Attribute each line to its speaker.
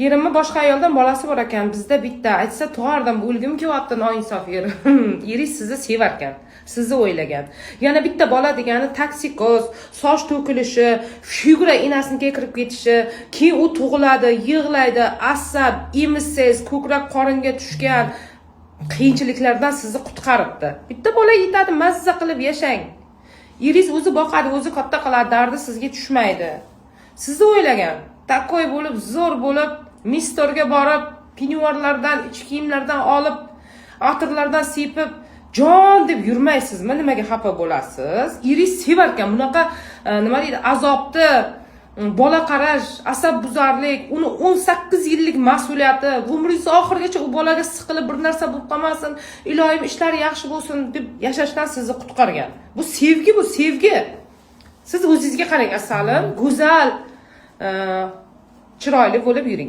Speaker 1: Erimni boshqa ayoldan bolasi bor ekan. Bizda bitta aytsa tug'ardim, o'lgim kelyapti, noinsof erim. Eringiz sizni sevar ekan, sizni o'ylagan. Yana bitta bola degani toksikoz, soch to'kilishi, figura inasiga kirib ketishi, keyin u tug'iladi, yig'laydi, asab, emisiz, ko'krak qoringa tushgan qiyinchiliklardan sizni qutqaribdi. Bitta bola yetadi, mazza qilib yashang. Eringiz o'zi boqadi, o'zi katta qiladi, dardi sizga tushmaydi. Sizni o'ylagan, takoy bo'lib, zo'r bo'lib, mistorga borib, pinyorlardan, ichki kiyimlardan olib, atirlardan sepib, jon deb yurmaysizmi? Nimaga xafa bo'lasiz? Eringiz sevar ekan bunaqa, nima deydi, azobni, bola qarash, asab buzarlik, uni 18 yillik mas'uliyati, umringiz oxirigacha u bolaga siqilib bir narsa bo'lib qolmasin, iloyim ishlari yaxshi bo'lsin deb yashashdan sizni qutqargan. Bu sevgi, bu sevgi. Siz o'zingizga qarang, asalim, go'zal, chiroyli bo'lib yuring.